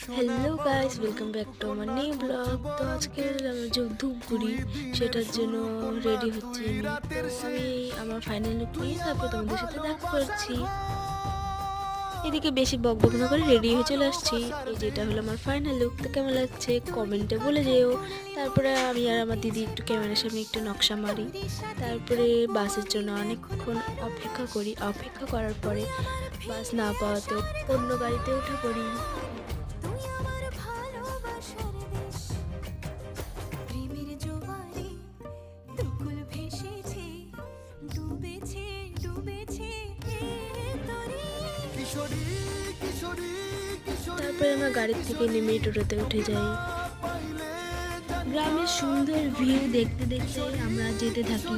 Hello guys, welcome back to আমার new blog. তো আজকের যে ধূপগুড়ি সেটার জন্য রেডি হচ্ছি আমি আমার ফাইনাল লুক নিয়ে তারপর তোমাদের সাথে দেখা করছি। এদিকে বেশি বক বক না করে রেডি হয়ে চলে আসছি। এই যেটা হলো আমার ফাইনাল লুক। তো কেমন লাগছে কমেন্টে বলে যেও। তারপরে আমি আর আমার দিদি একটু ক্যামেরার সামনে একটু নকশা মারি, তারপরে বাসের জন্য অনেকক্ষণ অপেক্ষা করার পরে বাস না পাওয়া তো অন্য গাড়িতে উঠে পড়ি। তারপরে আমরা গাড়ির থেকে নেমে টোটোতে উঠে যাই। গ্রামের সুন্দর ভিউ দেখতে দেখতে আমরা যেতে থাকি।